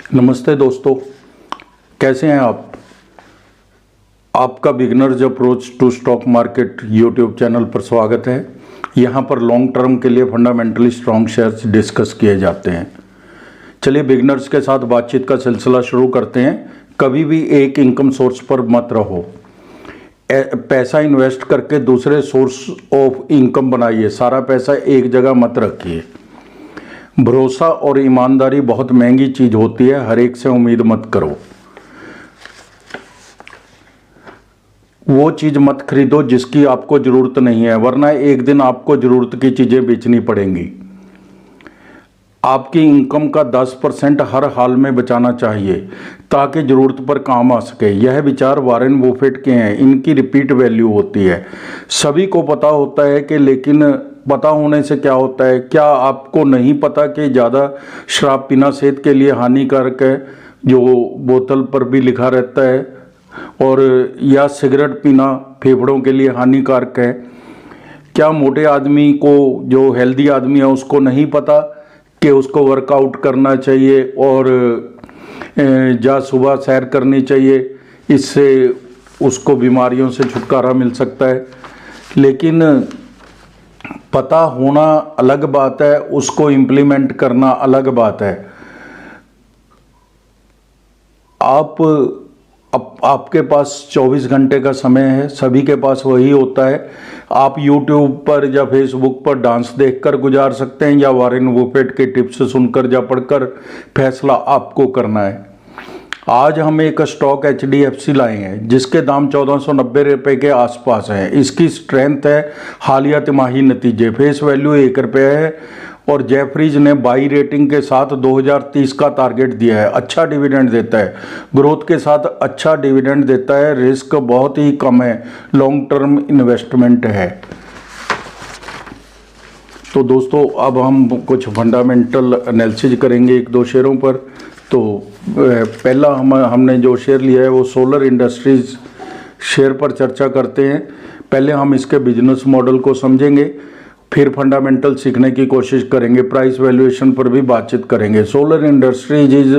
नमस्ते दोस्तों, कैसे हैं आप। आपका beginners approach to stock market YouTube channel पर स्वागत है। यहां पर लॉन्ग टर्म के लिए फंडामेंटली स्ट्रॉन्ग शेयर्स डिस्कस किए जाते हैं। चलिए बिगनर्स के साथ बातचीत का सिलसिला शुरू करते हैं। कभी भी एक इनकम सोर्स पर मत रहो। पैसा इन्वेस्ट करके दूसरे सोर्स ऑफ इनकम बनाइए। सारा पैसा एक जगह मत रखिए। भरोसा और ईमानदारी बहुत महंगी चीज होती है, हर एक से उम्मीद मत करो। वो चीज मत खरीदो जिसकी आपको जरूरत नहीं है, वरना एक दिन आपको जरूरत की चीजें बेचनी पड़ेंगी। आपकी इनकम का 10% हर हाल में बचाना चाहिए ताकि ज़रूरत पर काम आ सके। यह विचार वॉरेन बफेट के हैं। इनकी रिपीट वैल्यू होती है। सभी को पता होता है कि, लेकिन पता होने से क्या होता है। क्या आपको नहीं पता कि ज़्यादा शराब पीना सेहत के लिए हानिकारक है, जो बोतल पर भी लिखा रहता है, और या सिगरेट पीना फेफड़ों के लिए हानिकारक है। क्या मोटे आदमी को, जो हेल्दी आदमी है, उसको नहीं पता कि उसको वर्कआउट करना चाहिए और सुबह सैर करनी चाहिए, इससे उसको बीमारियों से छुटकारा मिल सकता है। लेकिन पता होना अलग बात है, उसको इम्प्लीमेंट करना अलग बात है। आपके पास 24 घंटे का समय है, सभी के पास वही होता है। आप YouTube पर या Facebook पर डांस देखकर गुजार सकते हैं, या वॉरेन बफेट के टिप्स सुनकर या पढ़कर। फैसला आपको करना है। आज हम एक स्टॉक HDFC लाए हैं जिसके दाम 1490 रुपये के आसपास है। इसकी स्ट्रेंथ है हालिया तिमाही नतीजे। फेस वैल्यू 1 रुपये है और जेफरीज ने बाई रेटिंग के साथ 2030 का टारगेट दिया है। अच्छा डिविडेंड देता है, ग्रोथ के साथ अच्छा डिविडेंड देता है, रिस्क बहुत ही कम है, लॉन्ग टर्म इन्वेस्टमेंट है। तो दोस्तों, अब हम कुछ फंडामेंटल एनालिसिस करेंगे एक दो शेयरों पर। तो पहला हमने जो शेयर लिया है वो सोलर इंडस्ट्रीज शेयर पर चर्चा करते हैं। पहले हम इसके बिजनेस मॉडल को समझेंगे, फिर फंडामेंटल सीखने की कोशिश करेंगे, प्राइस वैल्यूएशन पर भी बातचीत करेंगे। Solar Industries is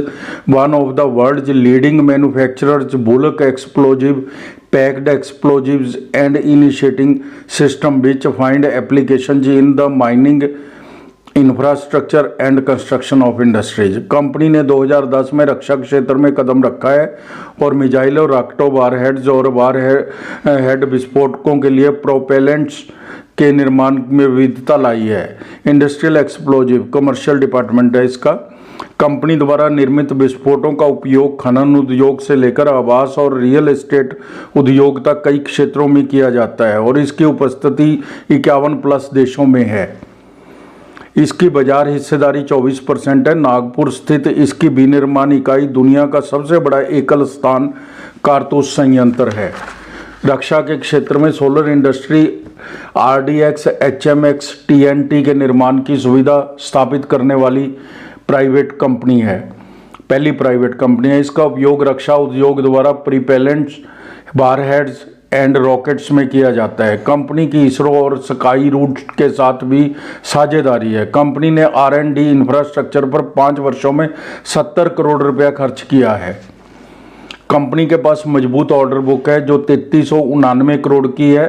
one of the world's leading manufacturers bulk explosive packed explosives and initiating system which find applications in the mining infrastructure and construction of industries. Company ने 2010 में रक्षा क्षेत्र में कदम रखा है और मिसाइल और रॉकेटों, वारहेड्स और वारहेड विस्फोटकों के लिए प्रोपेलेंट्स के निर्माण में विविधता लाई है। इंडस्ट्रियल एक्सप्लोजिव कमर्शियल डिपार्टमेंट है इसका। कंपनी द्वारा निर्मित विस्फोटों का उपयोग खनन उद्योग से लेकर आवास और रियल एस्टेट उद्योग तक कई क्षेत्रों में किया जाता है और इसकी उपस्थिति 51+ देशों में है। इसकी बाजार हिस्सेदारी 24% है। नागपुर स्थित इसकी विनिर्माण इकाई दुनिया का सबसे बड़ा एकल स्थान कारतूस संयंत्र है। रक्षा के क्षेत्र में solar industry RDX, HMX, TNT के निर्माण की सुविधा स्थापित करने वाली प्राइवेट कंपनी है, पहली प्राइवेट कंपनी है। इसका उपयोग रक्षा उद्योग द्वारा प्रीपेलेंट्स, वारहेड्स एंड रॉकेट्स में किया जाता है। कंपनी की इसरो और स्काई रूट के साथ भी साझेदारी है। कंपनी ने R&D इंफ्रास्ट्रक्चर पर 5 वर्षों में 70 करोड़ रुपया खर्च किया है। कंपनी के पास मजबूत ऑर्डर बुक है जो 3399 करोड़ की है।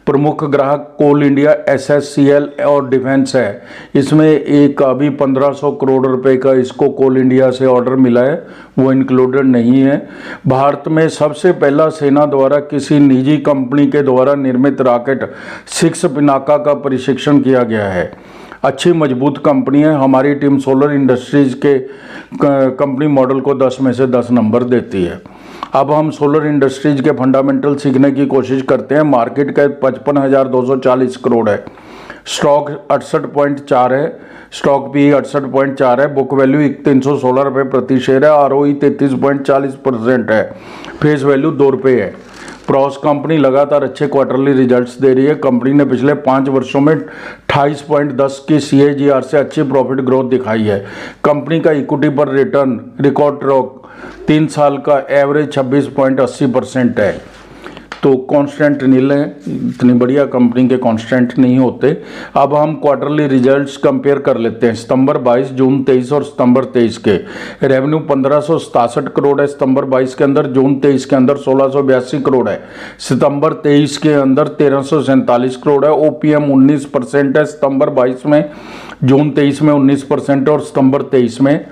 प्रमुख ग्राहक कोल इंडिया, SSCL और डिफेंस है। इसमें एक अभी 1500 करोड़ रुपए का इसको कोल इंडिया से ऑर्डर मिला है, वो इंक्लूडेड नहीं है। भारत में सबसे पहला सेना द्वारा किसी निजी कंपनी के द्वारा निर्मित रॉकेट 6 पिनाका का परीक्षण किया गया है। अच्छी मजबूत कंपनी है। हमारी टीम सोलर इंडस्ट्रीज के कंपनी मॉडल को 10 में से 10 नंबर देती है। अब हम सोलर इंडस्ट्रीज के फंडामेंटल सीखने की कोशिश करते हैं। मार्केट कैप 55,240 करोड़ है। स्टॉक 68.4 है। स्टॉक भी 68.4 है। बुक वैल्यू 316 रुपये प्रति शेयर है। ROE 33.40% है। फेस वैल्यू 2 रुपये है। प्रॉस कंपनी लगातार अच्छे क्वार्टरली रिजल्ट्स दे रही है। कंपनी ने पिछले 5 वर्षों में 28.10 की CAGR से अच्छी प्रॉफिट ग्रोथ दिखाई है। कंपनी का इक्विटी पर रिटर्न रिकॉर्ड 3 साल का एवरेज 26.80% है। तो कांस्टेंट नील है, इतनी बढ़िया कंपनी के कांस्टेंट नहीं होते। अब हम क्वार्टरली रिजल्ट्स कंपेयर कर लेते हैं, सितंबर 22, जून 23 और सितंबर 23 के। रेवेन्यू 1567 करोड़ है सितंबर 22 के अंदर, जून 23 के अंदर 1682 करोड़ है, सितंबर 23 के अंदर 1347 करोड़ है। ओपीएम 19% है सितंबर 22 में, जून 23 में 19% और सितंबर 23 में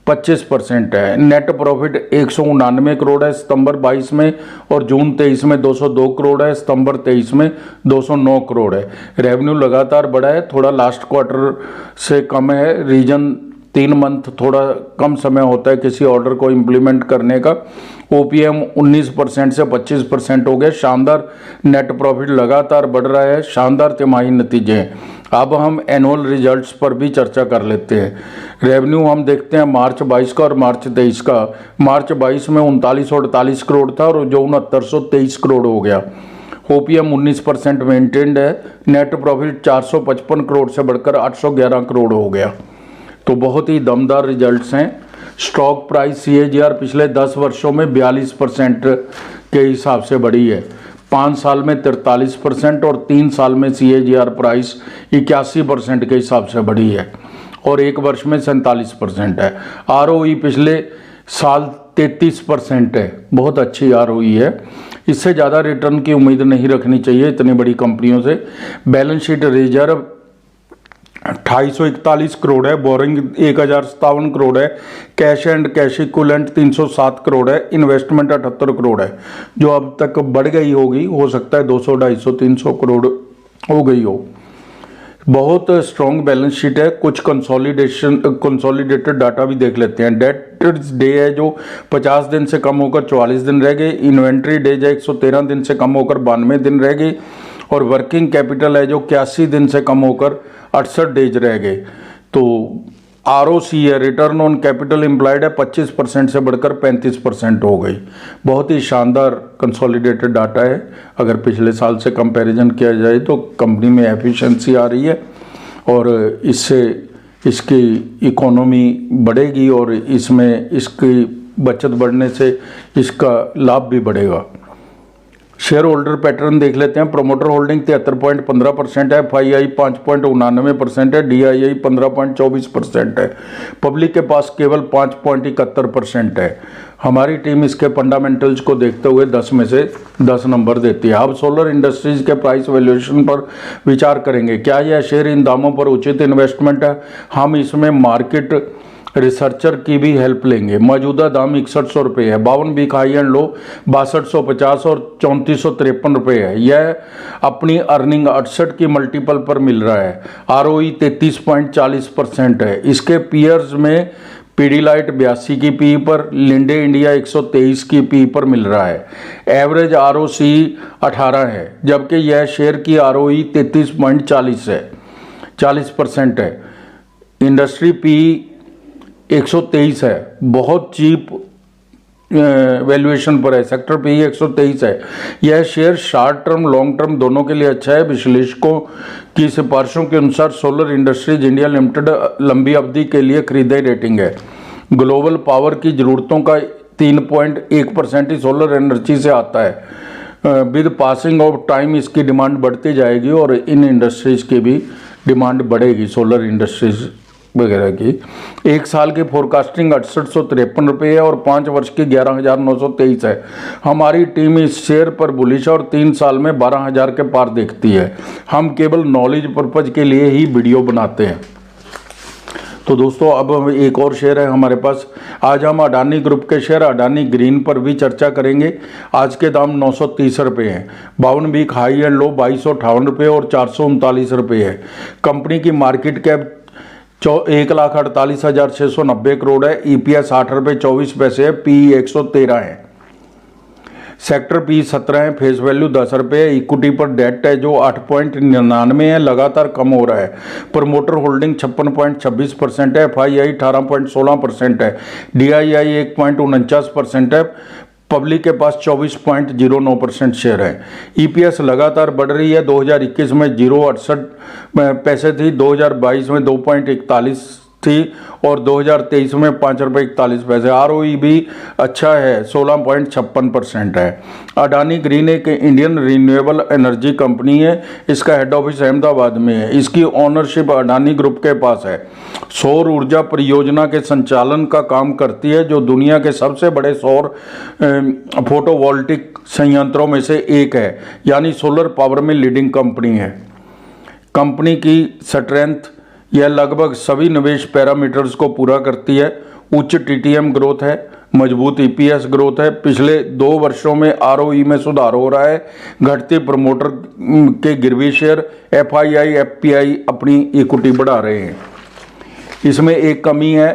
25% है। नेट प्रॉफिट 199 करोड़ है सितंबर 22 में और जून 23 में 202 करोड़ है, सितंबर 23 में 209 करोड़ है। रेवेन्यू लगातार बढ़ा है, थोड़ा लास्ट क्वार्टर से कम है। रीजन 3 मंथ थोड़ा कम समय होता है किसी ऑर्डर को इम्प्लीमेंट करने का। ओपीएम 19% से 25% हो गए। शानदार नेट प्रॉफिट लगातार बढ़ रहा है, शानदार तिमाही नतीजे हैं। अब हम एनुअल रिजल्ट्स पर भी चर्चा कर लेते हैं। रेवेन्यू हम देखते हैं मार्च 22 का और मार्च 23 का। मार्च 22 में 3948 करोड़ था और जो 6923 करोड़ हो गया। ओपीएम 19% मेंटेन्ड है। नेट प्रॉफिट 455 करोड़ से बढ़कर 811 करोड़ हो गया। तो बहुत ही दमदार रिजल्ट्स हैं। स्टॉक प्राइस CAGR पिछले 10 वर्षों में 42% के हिसाब से बढ़ी है। 5 साल में 43% और 3 साल में CAGR प्राइस 81% के हिसाब से बढ़ी है और 1 वर्ष में 47% है। ROE पिछले साल 33% है, बहुत अच्छी ROE है। इससे ज़्यादा रिटर्न की उम्मीद नहीं रखनी चाहिए इतनी बड़ी कंपनियों से। बैलेंस शीट रिजर्व 2841 करोड़ है, बोरिंग 1057 करोड़ है, cash and cash equivalent 307 crore है, इन्वेस्टमेंट 78 करोड़ है, जो अब तक बढ़ गई होगी, हो सकता है 200, 250, 300 करोड़ हो गई हो। बहुत स्ट्रॉन्ग बैलेंस शीट है। कुछ कंसोलिडेटेड डाटा भी देख लेते हैं। डेटर्स डे है जो 50 दिन से कम होकर 44 दिन रह गए। इन्वेंट्री डेज है 113 दिन से कम होकर 92 दिन रह गई और वर्किंग कैपिटल है जो 81 दिन से कम होकर 68 डेज रह गए। तो ROC है, रिटर्न ऑन कैपिटल एम्प्लॉयड है, 25% से बढ़कर 35% हो गई। बहुत ही शानदार कंसोलिडेटेड डाटा है। अगर पिछले साल से कंपैरिजन किया जाए तो कंपनी में एफिशिएंसी आ रही है और इससे इसकी इकोनॉमी बढ़ेगी और इसमें इसकी बचत बढ़ने से इसका लाभ भी बढ़ेगा। शेयर होल्डर पैटर्न देख लेते हैं। प्रोमोटर होल्डिंग 73.15% है, FII 5.99% है, DII 15.24% है। पब्लिक के पास केवल 5.71% है। हमारी टीम इसके फंडामेंटल्स को देखते हुए 10 में से 10 नंबर देती है। अब सोलर इंडस्ट्रीज के प्राइस वैल्यूएशन पर विचार करेंगे। क्या यह शेयर इन दामों पर उचित इन्वेस्टमेंट है? हम इसमें मार्केट रिसर्चर की भी हेल्प लेंगे। मौजूदा दाम 6100 रुपये है। 52 वीक हाई एंड लो 6250 और 3453 रुपये है। यह अपनी अर्निंग 68 की मल्टीपल पर मिल रहा है। ROE 33.40% है। इसके पीयर्स में पीडीलाइट 82 की पी पर, लिंडे इंडिया 123 की पी पर मिल रहा है। एवरेज ROC 18 है, जबकि यह शेयर की ROE 33.40 है, 40% है। इंडस्ट्री पी 123 है, बहुत चीप वैल्यूएशन पर है। सेक्टर पे 123 है। यह share short term long term दोनों के लिए अच्छा है। विश्लेषकों की सिफारिशों के अनुसार सोलर इंडस्ट्रीज इंडिया लिमिटेड लंबी अवधि के लिए खरीदारी रेटिंग है। ग्लोबल पावर की ज़रूरतों का 3.1% ही सोलर एनर्जी से आता है। विद पासिंग ऑफ टाइम इसकी डिमांड बढ़ती जाएगी और इन इंडस्ट्रीज़ की भी डिमांड बढ़ेगी, सोलर इंडस्ट्रीज वगैरह की। 1 साल की फोरकास्टिंग 6853 रुपये है और 5 वर्ष की 11923 है। हमारी टीम इस शेयर पर बुलिश है और 3 साल में 12000 के पार देखती है। हम केवल नॉलेज पर्पज के लिए ही वीडियो बनाते हैं। तो दोस्तों अब एक और शेयर है हमारे पास। आज हम अडानी ग्रुप के शेयर अडानी ग्रीन पर भी चर्चा करेंगे। आज के दाम 930 रुपये हैं। 52 वीक हाई एंड लो 2258 रुपये और 439 रुपये है। कंपनी की मार्केट कैप 1,48,690 करोड़ है। EPS 8 रुपये 24 पैसे है। PE 113 है। सेक्टर P 17 है। फेस वैल्यू 10 रुपये है। इक्विटी पर डेट है जो 8.99 है, लगातार कम हो रहा है। प्रमोटर होल्डिंग 56.26% है। FII 18.16% है। DII 1.49% है। पब्लिक के पास 24.09% शेयर है। EPS लगातार बढ़ रही है। 2021 में 0.68 पैसे थी, 2022 में 2.41 थी और 2023 में 5.41 रुपये। ROE भी अच्छा है, 16.56% है। अडानी ग्रीन एक इंडियन रिन्यूएबल एनर्जी कंपनी है। इसका हेड ऑफिस अहमदाबाद में है। इसकी ओनरशिप अडानी ग्रुप के पास है। सौर ऊर्जा परियोजना के संचालन का काम करती है, जो दुनिया के सबसे बड़े सौर फोटोवोल्टिक संयंत्रों में से एक है, यानी सोलर पावर में लीडिंग कंपनी है। कंपनी की स्ट्रेंथ, यह लगभग सभी निवेश पैरामीटर्स को पूरा करती है। उच्च TTM ग्रोथ है, मजबूत EPS ग्रोथ है। पिछले 2 वर्षों में ROE में सुधार हो रहा है। घटते प्रमोटर के गिरवी शेयर FII FPI अपनी इक्विटी बढ़ा रहे हैं। इसमें एक कमी है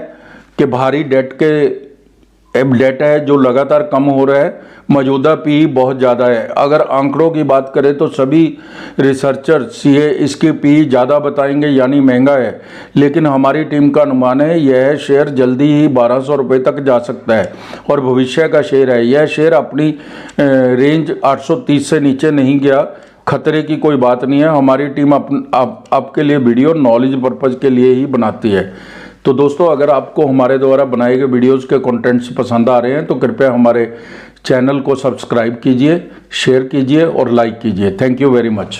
कि भारी डेट है जो लगातार कम हो रहा है। मौजूदा PE बहुत ज़्यादा है। अगर आंकड़ों की बात करें तो सभी रिसर्चर CA इसकी PE ज़्यादा बताएंगे, यानी महंगा है, लेकिन हमारी टीम का अनुमान है यह शेयर जल्दी ही 1200 रुपये तक जा सकता है और भविष्य का शेयर है। यह शेयर अपनी रेंज 830 से नीचे नहीं गया। खतरे की कोई बात नहीं है। हमारी टीम आपके लिए वीडियो नॉलेज पर्पज़ के लिए ही बनाती है। तो दोस्तों, अगर आपको हमारे द्वारा बनाए गए वीडियोस के कंटेंट्स पसंद आ रहे हैं तो कृपया हमारे चैनल को सब्सक्राइब कीजिए, शेयर कीजिए और लाइक कीजिए। Thank you very much.